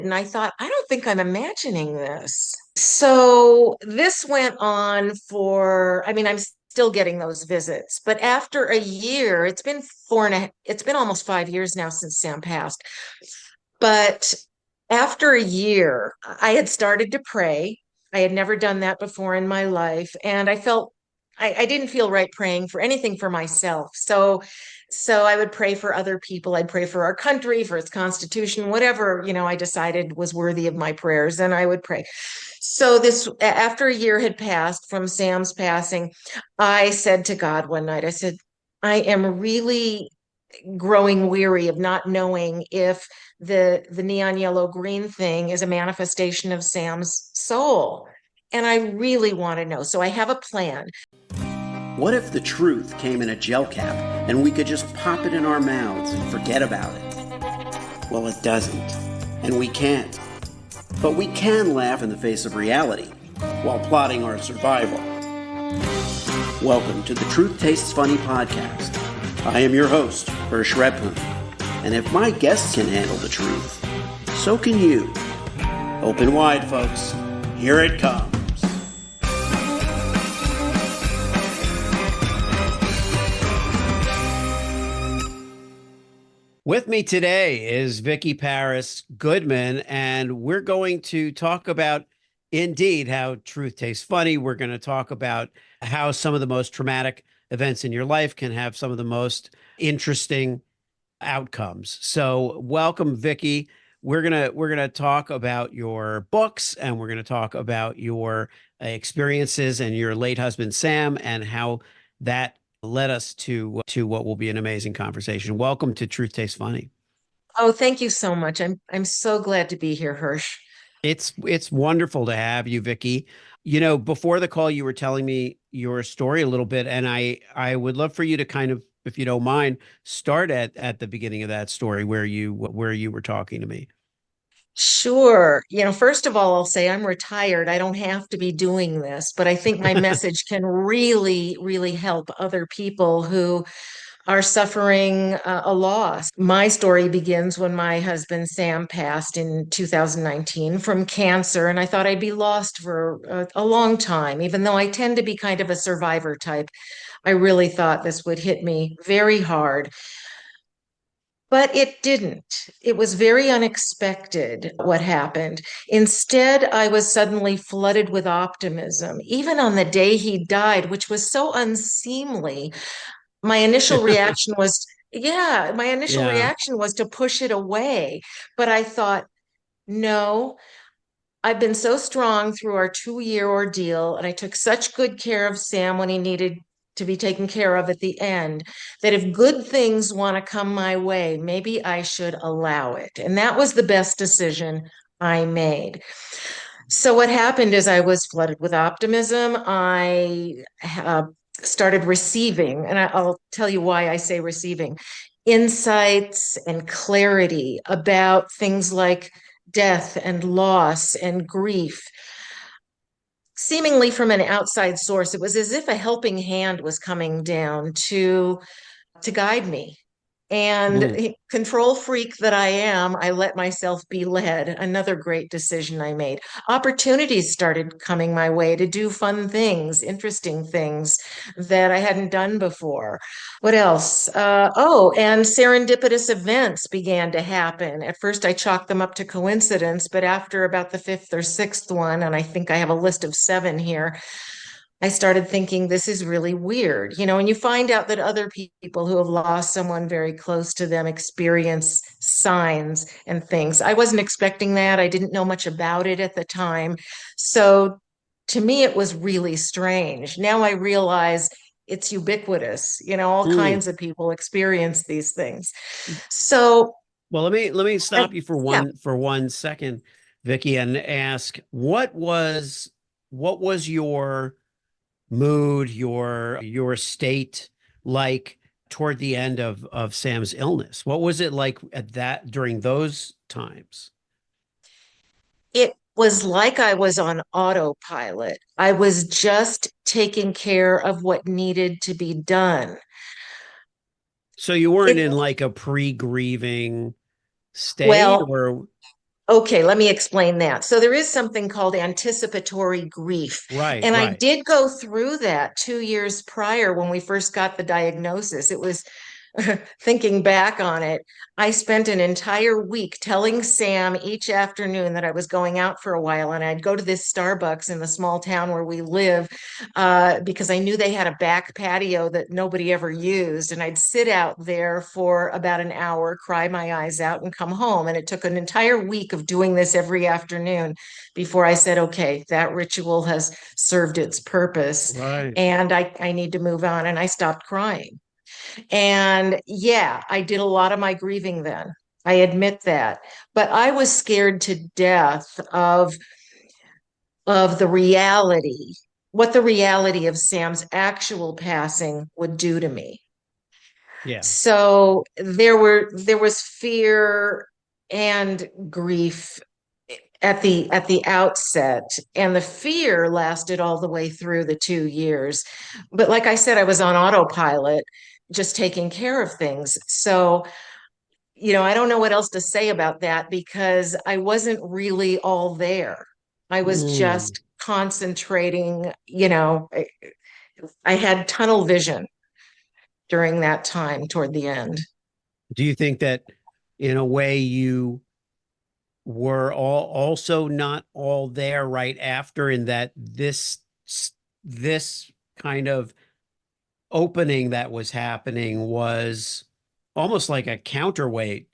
And I thought, I don't think I'm imagining this. So this went on for, I mean, I'm still getting those visits, but after a year, it's been almost 5 years now since Sam passed. But after a year, I had started to pray. I had never done that before in my life. And I didn't feel right praying for anything for myself. So I would pray for other people. I'd pray for our country, for its constitution, whatever, I decided was worthy of my prayers, and I would pray. So after a year had passed from Sam's passing, I said to God one night, I said, I am really growing weary of not knowing if the neon yellow green thing is a manifestation of Sam's soul. And I really want to know. So I have a plan. What if the truth came in a gel cap and we could just pop it in our mouths and forget about it? Well, it doesn't, and we can't. But we can laugh in the face of reality while plotting our survival. Welcome to the Truth Tastes Funny podcast. I am your host, Hirsch Redpun, and if my guests can handle the truth, so can you. Open wide, folks. Here it comes. With me today is Vicki Paris Goodman, and we're going to talk about, indeed, how truth tastes funny. We're going to talk about how some of the most traumatic events in your life can have some of the most interesting outcomes. So welcome, Vicki. We're gonna talk about your books, and we're gonna talk about your experiences and your late husband Sam, and how that led us to what will be an amazing conversation. Welcome to Truth Tastes Funny. Oh, thank you so much. I'm so glad to be here, Hirsch. It's wonderful to have you, Vicki. Before the call, you were telling me your story a little bit, and I would love for you to kind of, if you don't mind, start at the beginning of that story where you were talking to me. Sure. First of all, I'll say I'm retired. I don't have to be doing this, but I think my message can really, really help other people who are suffering a loss. My story begins when my husband Sam passed in 2019 from cancer, and I thought I'd be lost for a long time. Even though I tend to be kind of a survivor type, I really thought this would hit me very hard. But it didn't. It was very unexpected what happened. Instead, I was suddenly flooded with optimism, even on the day he died, which was so unseemly. My initial reaction was, yeah, my initial Yeah. reaction was to push it away. But I thought, no, I've been so strong through our 2 year ordeal, and I took such good care of Sam when he needed to be taken care of at the end, that if good things want to come my way, maybe I should allow it. And that was the best decision I made. So what happened is I was flooded with optimism. I started receiving, and I'll tell you why I say receiving, insights and clarity about things like death and loss and grief, seemingly from an outside source. It was as if a helping hand was coming down to guide me. Mm. And control freak that I am, I let myself be led. Another great decision I made. Opportunities started coming my way to do fun things, interesting things that I hadn't done before. What else? And serendipitous events began to happen. At first, I chalked them up to coincidence, but after about the fifth or sixth one, and I think I have a list of 7 here, I started thinking this is really weird, and you find out that other people who have lost someone very close to them experience signs and things. I wasn't expecting that. I didn't know much about it at the time. So to me, it was really strange. Now I realize it's ubiquitous. All Mm. kinds of people experience these things. So, Well, let me stop you for yeah. one second, Vicki, and ask what was your mood, your state like toward the end of Sam's illness? What was it like at that during those times? It was like I was on autopilot. I was just taking care of what needed to be done. So you weren't It, in like a pre-grieving state well, or Okay, let me explain that. So there is something called anticipatory grief. Right, And I right. did go through that 2 years prior when we first got the diagnosis. It was thinking back on it, I spent an entire week telling Sam each afternoon that I was going out for a while, and I'd go to this Starbucks in the small town where we live because I knew they had a back patio that nobody ever used. And I'd sit out there for about an hour, cry my eyes out, and come home. And it took an entire week of doing this every afternoon before I said, okay, that ritual has served its purpose Right. and I need to move on. And I stopped crying. And yeah, I did a lot of my grieving then. I admit that. But I was scared to death of the reality, what the reality of Sam's actual passing would do to me. Yeah. So there was fear and grief at the outset, and the fear lasted all the way through the 2 years. But like I said, I was on autopilot, just taking care of things. So, I don't know what else to say about that because I wasn't really all there. I was Mm. just concentrating, I had tunnel vision during that time toward the end. Do you think that in a way you were also not all there right after, in that this kind of opening that was happening was almost like a counterweight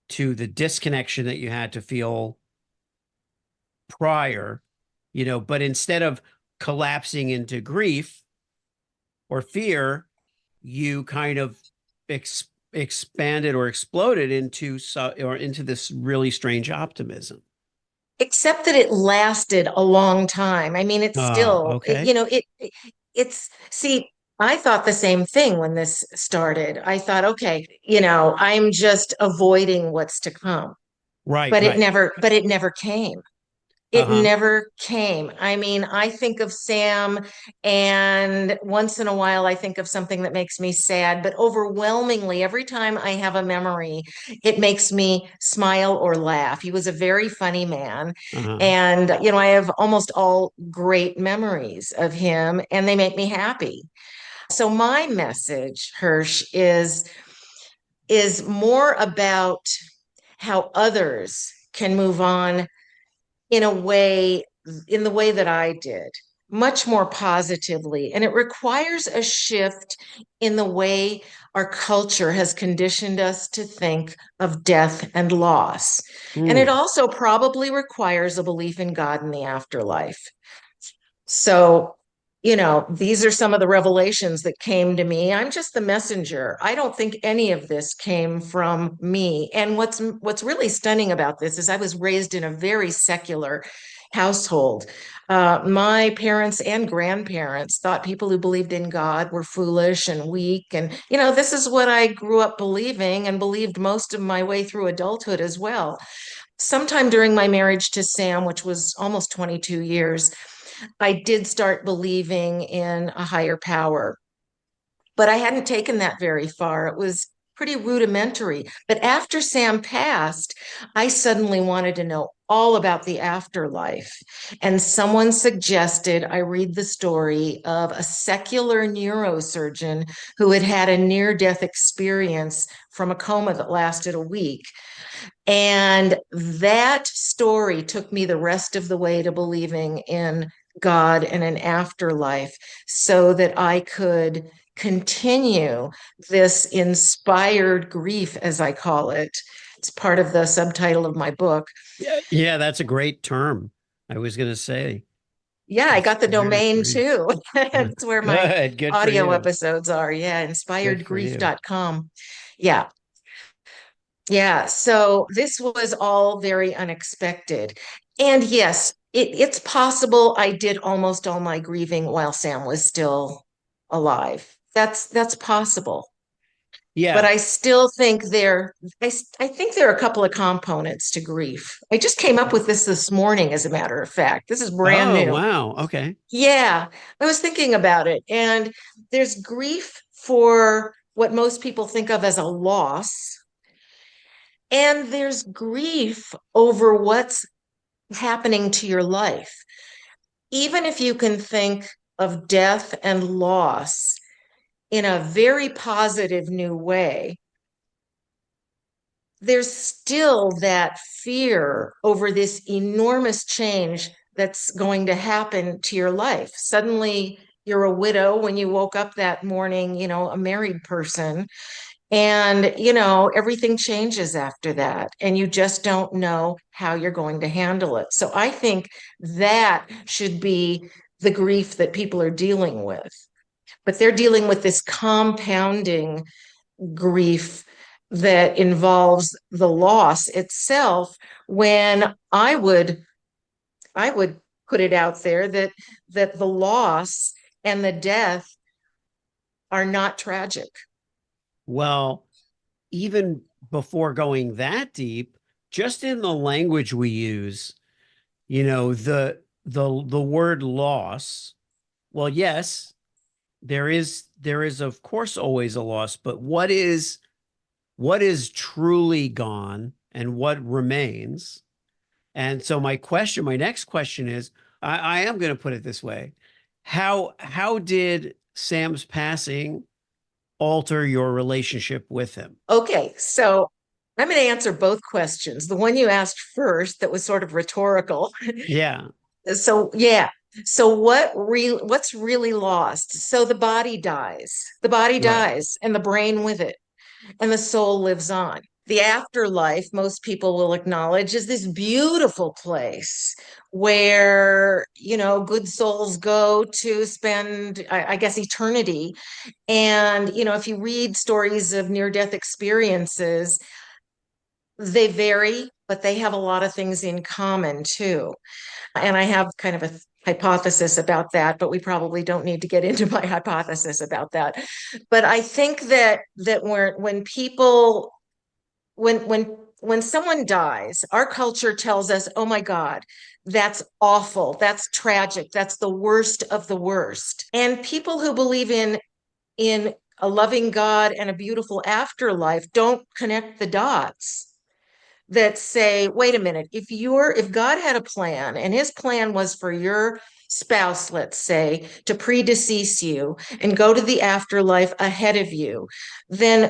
to the disconnection that you had to feel prior, but instead of collapsing into grief or fear, you kind of expanded or exploded into this really strange optimism. Except that it lasted a long time. I mean, it's still, Okay. it's, see, I thought the same thing when this started. I thought, okay, I'm just avoiding what's to come. Right, right. But it never came. It Uh-huh. never came. I mean, I think of Sam, and once in a while, I think of something that makes me sad. But overwhelmingly, every time I have a memory, it makes me smile or laugh. He was a very funny man. Uh-huh. And, I have almost all great memories of him, and they make me happy. So, my message, Hirsch, is more about how others can move on in a way, in the way that I did, much more positively. And it requires a shift in the way our culture has conditioned us to think of death and loss. And it Hmm. also probably requires a belief in God and the afterlife. So, these are some of the revelations that came to me. I'm just the messenger. I don't think any of this came from me. And what's really stunning about this is I was raised in a very secular household. My parents and grandparents thought people who believed in God were foolish and weak. And, this is what I grew up believing and believed most of my way through adulthood as well. Sometime during my marriage to Sam, which was almost 22 years, I did start believing in a higher power, but I hadn't taken that very far. It was pretty rudimentary. But after Sam passed, I suddenly wanted to know all about the afterlife. And someone suggested I read the story of a secular neurosurgeon who had had a near death experience from a coma that lasted a week. And that story took me the rest of the way to believing in God and an afterlife so that I could continue this inspired grief, as I call it. It's part of the subtitle of my book. Yeah, yeah, that's a great term. I was going to say Yeah, I got the inspired domain grief. too. That's where my Good for audio you. episodes are. Yeah, Good for you. inspiredgrief.com. Yeah. Yeah, so this was all very unexpected. And yes, it's possible I did almost all my grieving while Sam was still alive. That's possible. But Yeah. I still think I think there are a couple of components to grief. I just came up with this morning, as a matter of fact. This is brand Oh, new. wow. Okay. Yeah, I was thinking about it. And there's grief for what most people think of as a loss. And there's grief over what's happening to your life. Even if you can think of death and loss in a very positive new way, there's still that fear over this enormous change that's going to happen to your life. Suddenly, you're a widow when you woke up that morning, a married person, and, everything changes after that, and you just don't know how you're going to handle it. So I think that should be the grief that people are dealing with. But they're dealing with this compounding grief that involves the loss itself, when I would put it out there that the loss and the death are not tragic. Well, even before going that deep, just in the language we use, the word loss, well, yes, there is of course always a loss, but what is truly gone and what remains? And so my next question is, I am going to put it this way. How did Sam's passing alter your relationship with him? Okay, so I'm going to answer both questions. The one you asked first, that was sort of rhetorical. Yeah, So yeah. So what's really lost? So the body dies. The body right. dies and the brain with it, and the soul lives on. The afterlife, most people will acknowledge, is this beautiful place where, good souls go to spend, I guess, eternity. And, if you read stories of near-death experiences, they vary, but they have a lot of things in common too. And I have kind of a hypothesis about that, but we probably don't need to get into my hypothesis about that. But I think that when people when someone dies, our culture tells us, "Oh my God, that's awful. That's tragic. That's the worst of the worst." And people who believe in a loving God and a beautiful afterlife don't connect the dots, that say, wait a minute, if God had a plan, and his plan was for your spouse, let's say, to predecease you and go to the afterlife ahead of you, then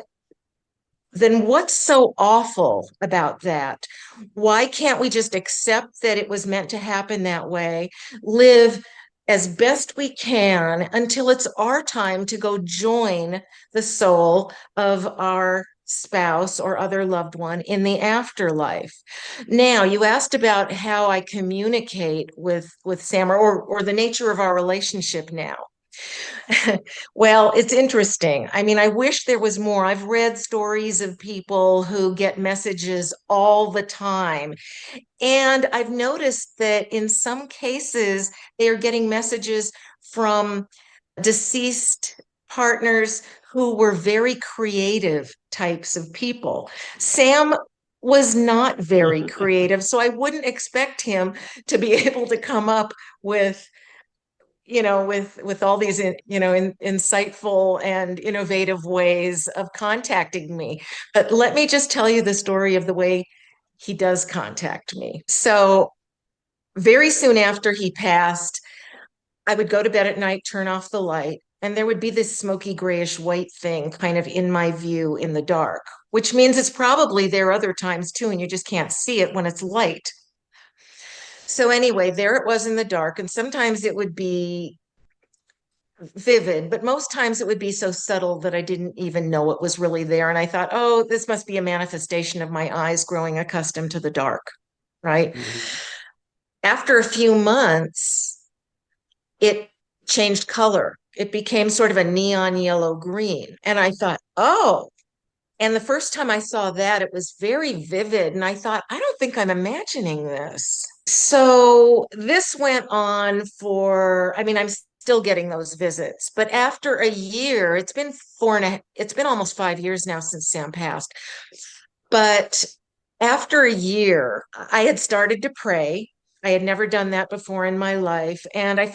what's so awful about that? Why can't we just accept that it was meant to happen that way, live as best we can until it's our time to go join the soul of our spouse or other loved one in the afterlife? Now, you asked about how I communicate with Sam, or the nature of our relationship now. Well, it's interesting. I mean, I wish there was more. I've read stories of people who get messages all the time. And I've noticed that in some cases, they are getting messages from deceased partners who were very creative types of people. Sam was not very creative, so I wouldn't expect him to be able to come up with with all these insightful and innovative ways of contacting me. But let me just tell you the story of the way he does contact me. So very soon after he passed, I would go to bed at night, turn off the light, and there would be this smoky grayish white thing kind of in my view in the dark, which means it's probably there other times too, and you just can't see it when it's light. So anyway, there it was in the dark, and sometimes it would be vivid, but most times it would be so subtle that I didn't even know it was really there. And I thought, oh, this must be a manifestation of my eyes growing accustomed to the dark, right? Mhm. After a few months, it changed color. It became sort of a neon yellow green. And I thought, oh, and the first time I saw that, it was very vivid. And I thought, I don't think I'm imagining this. So this went on for, I mean, I'm still getting those visits, but after a year, it's been almost 5 years now since Sam passed. But after a year, I had started to pray. I had never done that before in my life. And I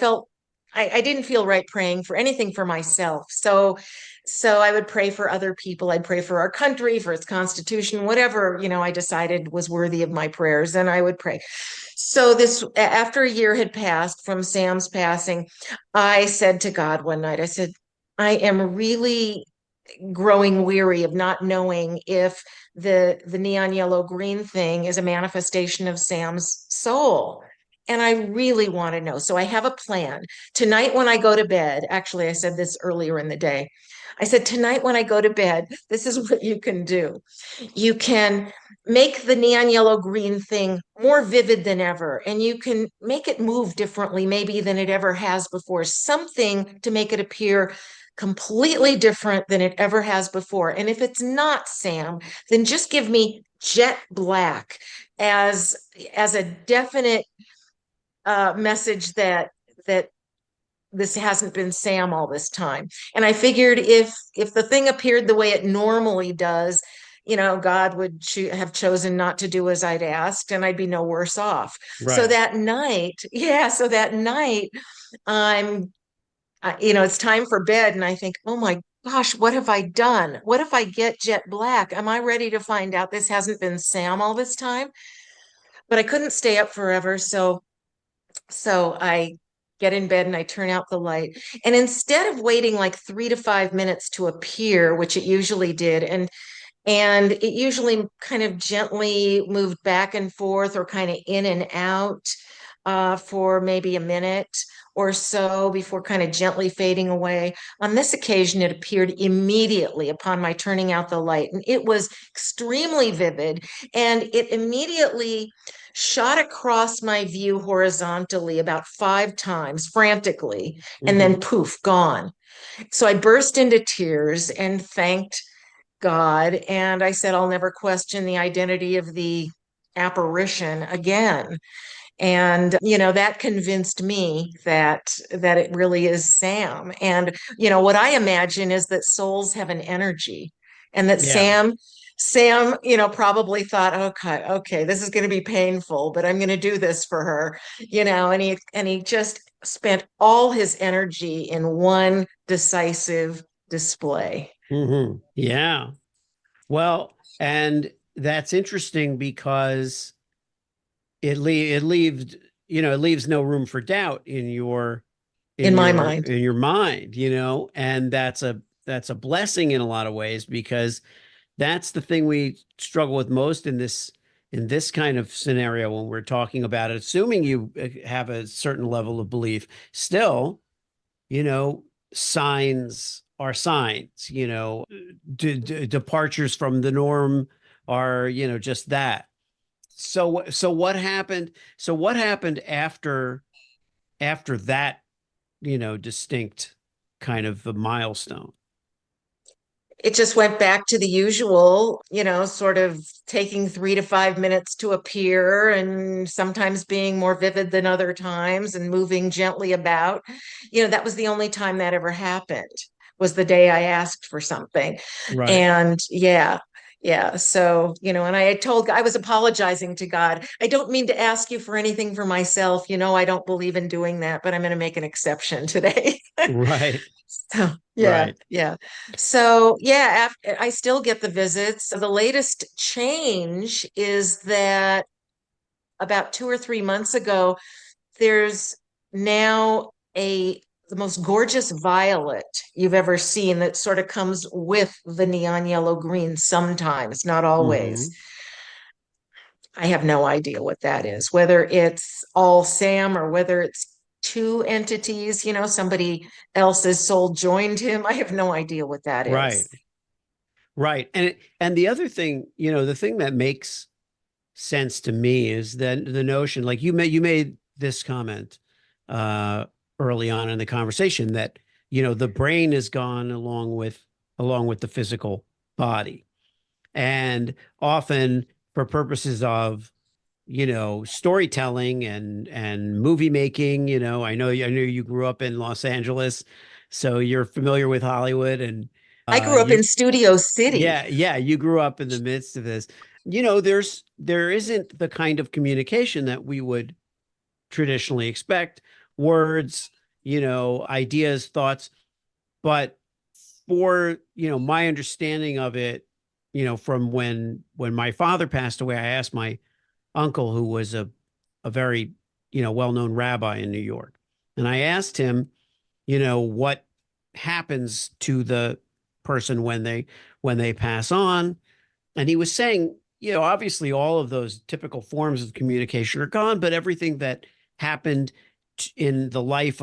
didn't feel right praying for anything for myself. So So I would pray for other people. I'd pray for our country, for its constitution, whatever, I decided was worthy of my prayers, and I would pray. So after a year had passed from Sam's passing, I said to God one night, I said, I am really growing weary of not knowing if the neon yellow green thing is a manifestation of Sam's soul. And I really want to know. So I have a plan. Tonight when I go to bed, actually, I said this earlier in the day. I said, tonight when I go to bed, this is what you can do. You can make the neon yellow green thing more vivid than ever, and you can make it move differently, maybe than it ever has before, something to make it appear completely different than it ever has before. And if it's not Sam, then just give me jet black as as a definite message that this hasn't been Sam all this time. And I figured if the thing appeared the way it normally does, God would have chosen not to do as I'd asked, and I'd be no worse off. So Right. that night, yeah, so that night, I'm, it's time for bed, and I think, oh my gosh, what have I done? What if I get jet black? Am I ready to find out this hasn't been Sam all this time? But I couldn't stay up forever, so I get in bed and I turn out the light. And instead of waiting like 3 to 5 minutes to appear, which it usually did, and it usually kind of gently moved back and forth or kind of in and out for maybe a minute or so before kind of gently fading away. On this occasion, it appeared immediately upon my turning out the light, and it was extremely vivid, and it immediately shot across my view horizontally about 5 times frantically, and Hmm. then poof, gone. So I burst into tears and thanked God. And I said, I'll never question the identity of the apparition again. And, that convinced me that it really is Sam. And, what I imagine is that souls have an energy and that Yeah. Sam, probably thought, okay, okay, this is going to be painful, but I'm going to do this for her, and he just spent all his energy in one decisive display. Yeah. Well, and that's interesting because it leaves, it leaves no room for doubt in your In my mind. mind, and that's a blessing in a lot of ways because that's the thing we struggle with most in this kind of scenario when we're talking about it, assuming you have a certain level of belief. Still, you know, signs are signs, departures from the norm are, just that. So what happened? So what happened after that, distinct kind of a milestone? It just went back to the usual, sort of taking 3 to 5 minutes to appear and sometimes being more vivid than other times and moving gently about. That was the only time that ever happened, was the day I asked for something. Right. And yeah, yeah. So, and I was apologizing to God. I don't mean to ask you for anything for myself. I don't believe in doing that, but I'm going to make an exception today. Right. So yeah, Right. yeah. So yeah, I still get the visits. The latest change is that about 2 or 3 months ago, there's now the most gorgeous violet you've ever seen that sort of comes with the neon yellow green sometimes, not always. Hmm. I have no idea what that is, whether it's all Sam or whether it's two entities, somebody else's soul joined him. I have no idea what that Right. is. Right. And the other thing, the thing that makes sense to me is that the notion, like you made this comment uh early on in the conversation that, the brain is gone along with the physical body. And often for purposes of, storytelling and movie making, I know you grew up in Los Angeles, so you're familiar with Hollywood and I grew up in you Studio City. yeah, you grew up in the midst of this. There isn't the kind of communication that we would traditionally expect, words, ideas, thoughts, but for, my understanding of it, from when my father passed away, I asked my uncle, who was a very, well-known rabbi in New York. And I asked him, what happens to the person when they pass on. And he was saying, obviously all of those typical forms of communication are gone, but everything that happened in the life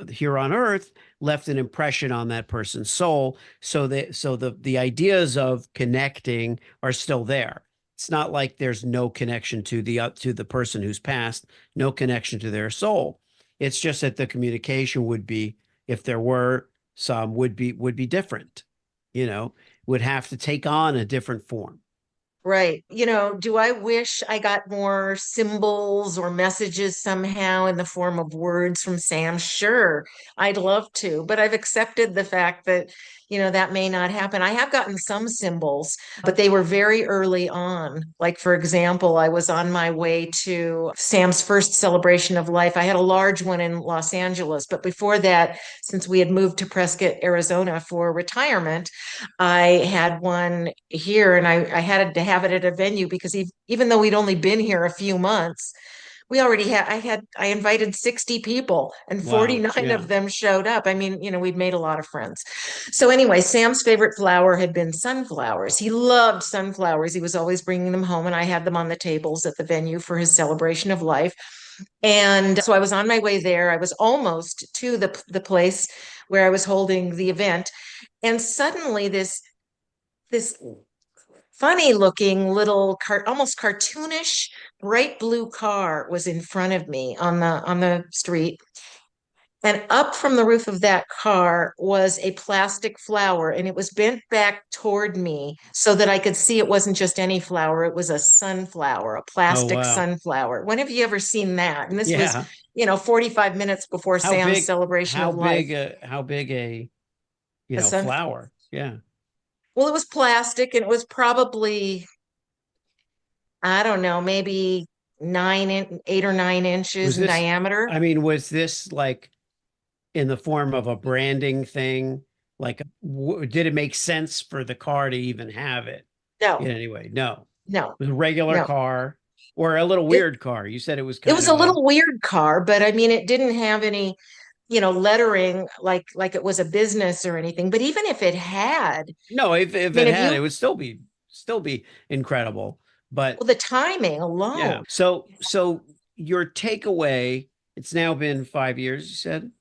here on earth left an impression on that person's soul. So the ideas of connecting are still there. It's not like there's no connection to the person who's passed, no connection to their soul. It's just that the communication would be, if there were some, would be different, would have to take on a different form. Right. Do I wish I got more symbols or messages somehow in the form of words from Sam? Sure, I'd love to, but I've accepted the fact that, that may not happen. I have gotten some symbols, but they were very early on. Like, for example, I was on my way to Sam's first celebration of life. I had a large one in Los Angeles, but before that, since we had moved to Prescott, Arizona for retirement, I had one here, and I had to have it at a venue because even though we'd only been here a few months, we already I invited 60 people and Wow. 49 Yeah. of them showed up. I mean, we'd made a lot of friends. So anyway, Sam's favorite flower had been sunflowers. He loved sunflowers. He was always bringing them home, and I had them on the tables at the venue for his celebration of life. And so I was on my way there. I was almost to the place where I was holding the event. And suddenly this funny looking little almost cartoonish bright blue car was in front of me on the street. And up from the roof of that car was a plastic flower, and it was bent back toward me so that I could see it wasn't just any flower, it was a sunflower, a Oh, plastic wow. sunflower. When have you ever seen that? And this was, Yeah. 45 minutes before How Sam's big, celebration how of life. big, how big a, A sun, flower? Yeah. well, it was plastic, and it was probably, I don't know, maybe 8 or 9 inches Was in this, diameter. I mean, was this like in the form of a branding thing? Like, did it make sense for the car to even have it in No, any way? No. no, It was a regular no. car or a little It weird car. You said it was it kind was a of little weird car, but I mean, it didn't have any, lettering like it was a business or anything. But even if it had, I no, if mean, it if had, it you, would still be incredible. But well, the timing yeah. alone, So your takeaway, it's now been 5 years, you said?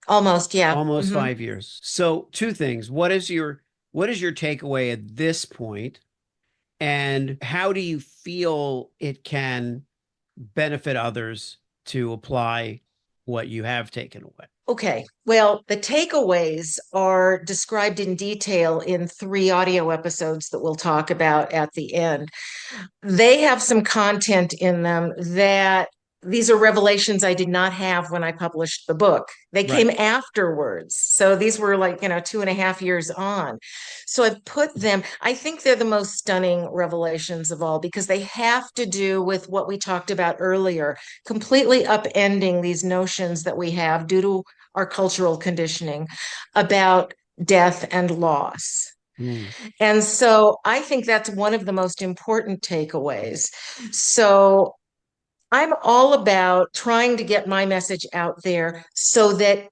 almost, yeah. Almost Hmm. 5 years. So two things. What is your takeaway at this point, and how do you feel it can benefit others to apply what you have taken away? Okay. Well, the takeaways are described in detail in 3 audio episodes that we'll talk about at the end. They have some content in them that these are revelations I did not have when I published the book. They came Right. afterwards. So these were like, 2.5 years on. So I've put them, I think they're the most stunning revelations of all because they have to do with what we talked about earlier, completely upending these notions that we have due to our cultural conditioning about death and loss. Mm. And so I think that's one of the most important takeaways. So I'm all about trying to get my message out there so that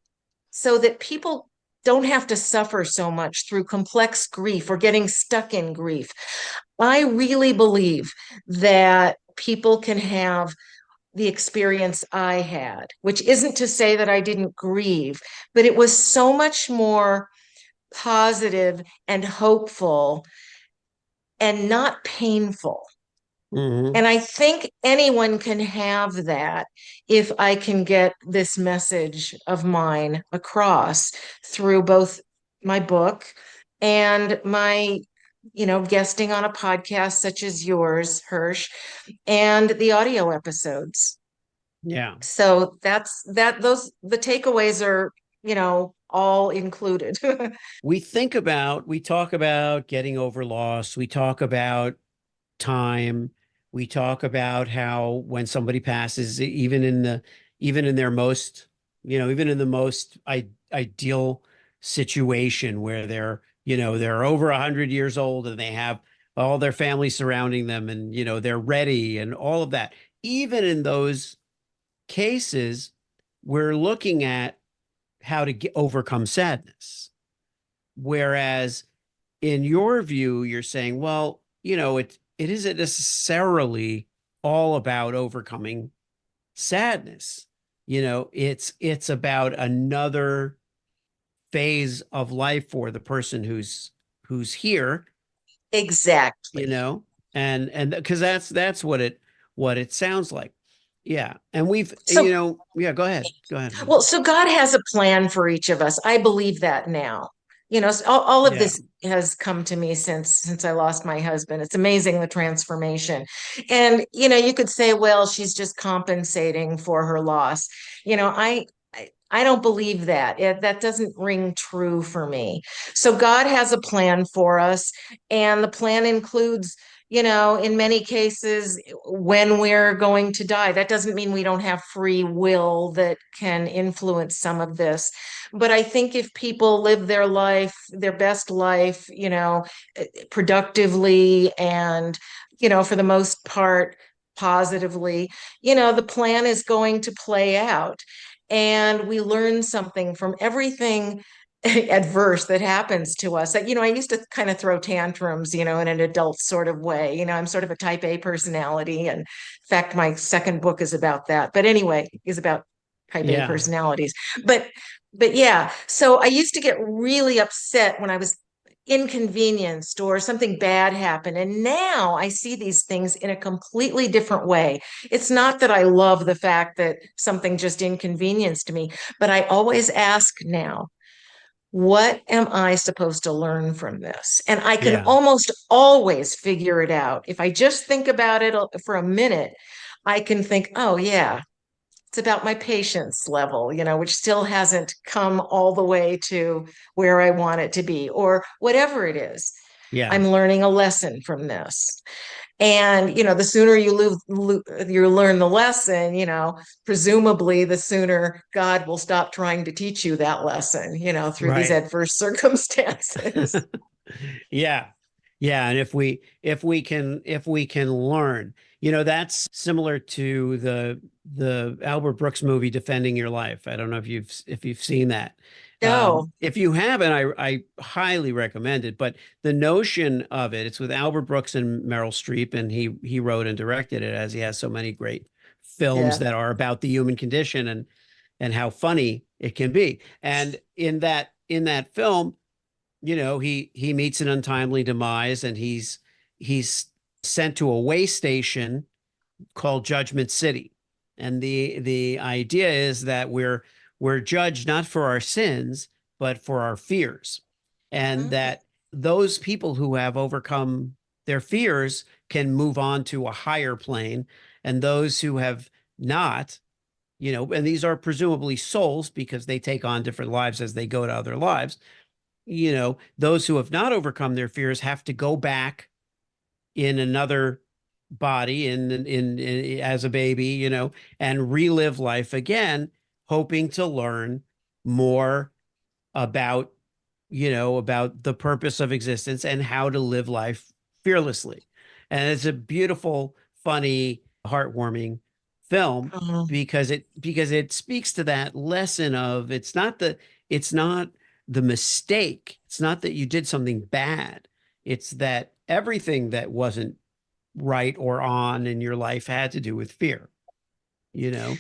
people don't have to suffer so much through complex grief or getting stuck in grief. I really believe that people can have the experience I had, which isn't to say that I didn't grieve, but it was so much more positive and hopeful and not painful. Hmm. And I think anyone can have that if I can get this message of mine across through both my book and my, guesting on a podcast such as yours, Hirsch, and the audio episodes. Yeah. So the takeaways are, all included. We talk about getting over loss. We talk about time. We talk about how when somebody passes, even in their most, even in the most ideal situation where they're over 100 years old and they have all their family surrounding them and, they're ready and all of that. Even in those cases, we're looking at how to overcome sadness. Whereas in your view, you're saying, well, it isn't necessarily all about overcoming sadness. It's about another phase of life for the person who's here, you Exactly. know, and because that's what it sounds like. Yeah. And So, yeah, go ahead. Go ahead. well, so God has a plan for each of us. I believe that now. So all of Yeah. this has come to me since I lost my husband. It's amazing the transformation. And you could say, well, she's just compensating for her loss. I don't believe that. That doesn't ring true for me. So God has a plan for us, and the plan includes, in many cases, when we're going to die. That doesn't mean we don't have free will that can influence some of this. But I think if people live their life, their best life, productively and, for the most part, positively, the plan is going to play out. And we learn something from everything adverse that happens to us. I used to kind of throw tantrums, in an adult sort of way. I'm sort of a type A personality. And in fact, my second book is about that. But anyway, is about type A Yeah. personalities. But but yeah, so I used to get really upset when I was inconvenienced or something bad happened. And now I see these things in a completely different way. It's not that I love the fact that something just inconvenienced me, but I always ask now, what am I supposed to learn from this? And I can Yeah. almost always figure it out. If I just think about it for a minute, I can think, oh, yeah, it's about my patience level, which still hasn't come all the way to where I want it to be, or whatever it is. Yeah. I'm learning a lesson from this. And, the sooner you learn the lesson, presumably the sooner God will stop trying to teach you that lesson, through these Right. adverse circumstances. Yeah. Yeah. And if we can learn, that's similar to the Albert Brooks movie Defending Your Life. I don't know if you've seen that. No. If you haven't, I highly recommend it. But the notion of it's with Albert Brooks and Meryl Streep, and he wrote and directed it, as he has so many great films Yeah. that are about the human condition and how funny it can be. And in that film, he meets an untimely demise, and he's sent to a way station called Judgment City. And the idea is that we're judged not for our sins, but for our fears. And Mhm. that those people who have overcome their fears can move on to a higher plane. And those who have not, and these are presumably souls because they take on different lives as they go to other lives. Those who have not overcome their fears have to go back in another body in as a baby, and relive life again, hoping to learn more about, about the purpose of existence and how to live life fearlessly. And it's a beautiful, funny, heartwarming film Mhm. because it speaks to that lesson of it's not the mistake. It's not that you did something bad. It's that everything that wasn't right or on in your life had to do with fear, you know?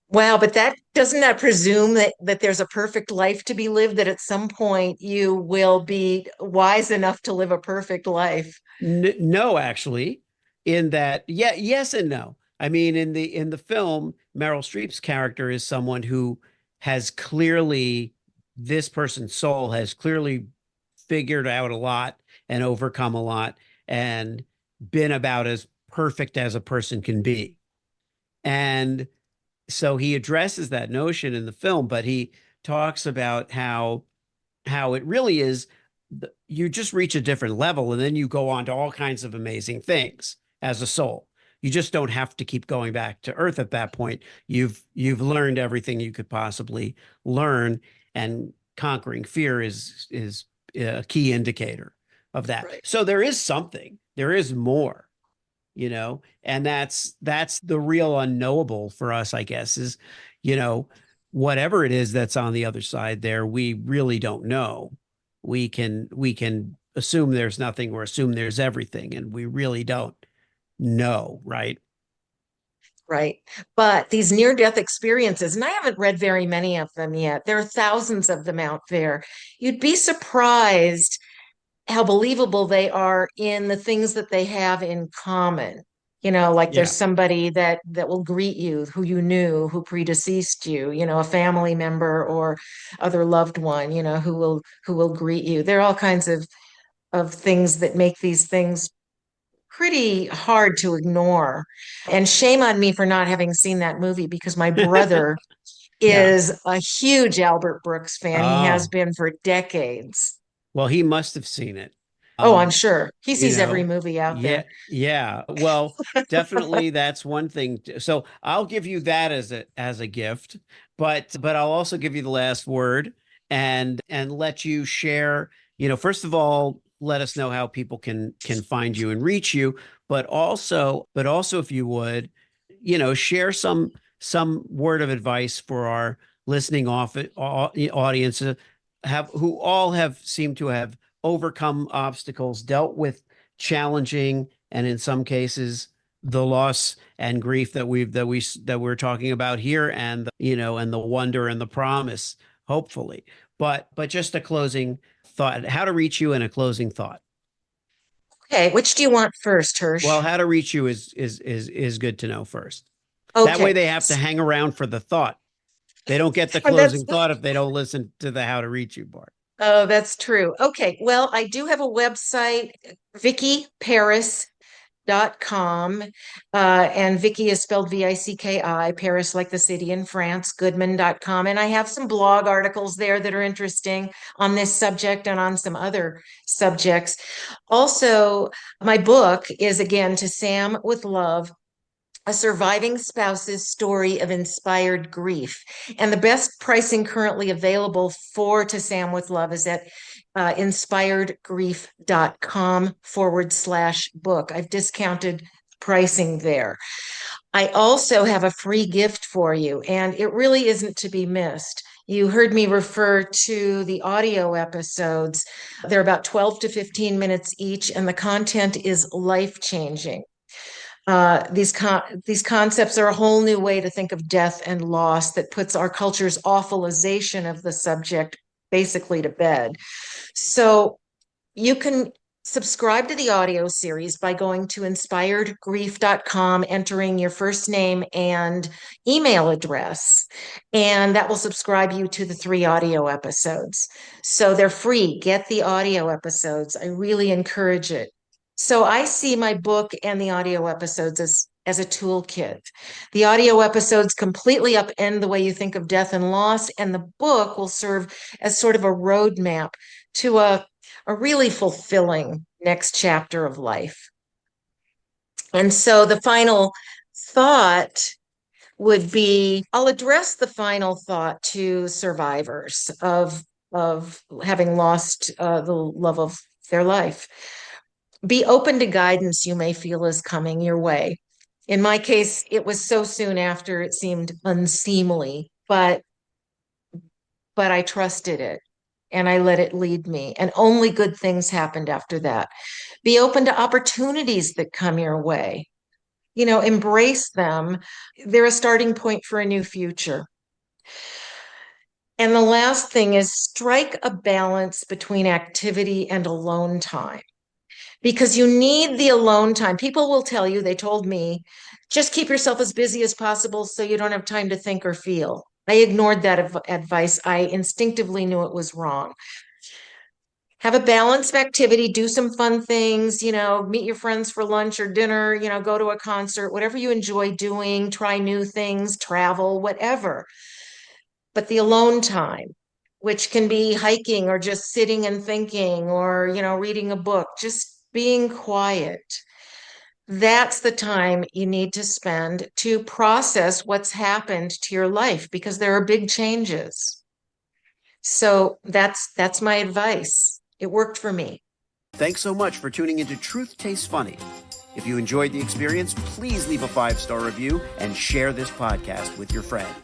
Wow, but that doesn't that presume that there's a perfect life to be lived, that at some point you will be wise enough to live a perfect life? No, actually, in that, yeah, yes and no. I mean, in the film, Meryl Streep's character is someone who has clearly, this person's soul has clearly figured out a lot and overcome a lot and been about as perfect as a person can be. And so he addresses that notion in the film, but he talks about how it really is you just reach a different level and then you go on to all kinds of amazing things as a soul. You just don't have to keep going back to earth at that point. You've learned everything you could possibly learn, and conquering fear is a key indicator of that. Right. So there is something, there is more, and that's the real unknowable for us, I guess, is, you know, whatever it is that's on the other side there, we really don't know. We can assume there's nothing or assume there's everything, and we really don't know, right? Right. But these near-death experiences, and I haven't read very many of them yet, there are thousands of them out there. You'd be surprised how believable they are in the things that they have in common. Like there's Yeah. somebody that will greet you who you knew, who predeceased you, a family member or other loved one, who will greet you. There are all kinds of things that make these things pretty hard to ignore. And shame on me for not having seen that movie because my brother Yeah. is a huge Albert Brooks fan. He has Oh, been for decades. well, he must have seen it. Oh, I'm Um, sure. He you sees every know, movie out yeah, there. yeah. Well, definitely that's one thing. So I'll give you that as a gift, but I'll also give you the last word and let you share, first of all, let us know how people can find you and reach you, but also if you would, share some word of advice for our listening audience, have who all have seemed to have overcome obstacles, dealt with challenging, and in some cases the loss and grief that we're talking about here, and and the wonder and the promise, hopefully. But just a closing thought, how to reach you, and a closing thought. Okay, which do you want first, Well, Hirsch? how to reach you is good to know first. That way Okay. they have to hang around for the thought. They don't get the That's closing thought if they don't listen to the how to reach you part. Oh, that's true. Okay. Well, I do have a website, vickiparis.com. And Vicky is spelled Vicki, Paris like the city in France, Goodman.com. And I have some blog articles there that are interesting on this subject and on some other subjects. Also, my book is again To Sam with Love, a surviving spouse's story of inspired grief. And the best pricing currently available for To Sam with Love is at inspiredgrief.com/book. I've discounted pricing there. I also have a free gift for you, and it really isn't to be missed. You heard me refer to the audio episodes. They're about 12 to 15 minutes each, and the content is life-changing. These concepts are a whole new way to think of death and loss that puts our culture's awfulization of the subject basically to bed. So you can subscribe to the audio series by going to inspiredgrief.com, entering your first name and email address, and that will subscribe you to the 3 audio episodes. So they're free. Get the audio episodes. I really encourage it. So I see my book and the audio episodes as a toolkit. The audio episodes completely upend the way you think of death and loss, and the book will serve as sort of a roadmap to a really fulfilling next chapter of life. And so the final thought would be, I'll address the final thought to survivors of having lost the love of their life. Be open to guidance you may feel is coming your way. In my case, it was so soon after it seemed unseemly, but I trusted it and I let it lead me. And only good things happened after that. Be open to opportunities that come your way. Embrace them. They're a starting point for a new future. And the last thing is strike a balance between activity and alone time because you need the alone time. People will tell you, they told me, just keep yourself as busy as possible so you don't have time to think or feel. I ignored that advice. I instinctively knew it was wrong. Have a balance of activity, do some fun things, meet your friends for lunch or dinner, go to a concert, whatever you enjoy doing, try new things, travel, whatever. But the alone time, which can be hiking or just sitting and thinking or, reading a book, just being quiet. That's the time you need to spend to process what's happened to your life because there are big changes. So that's my advice. It worked for me. Thanks so much for tuning into Truth Tastes Funny. If you enjoyed the experience, please leave a 5-star review and share this podcast with your friends.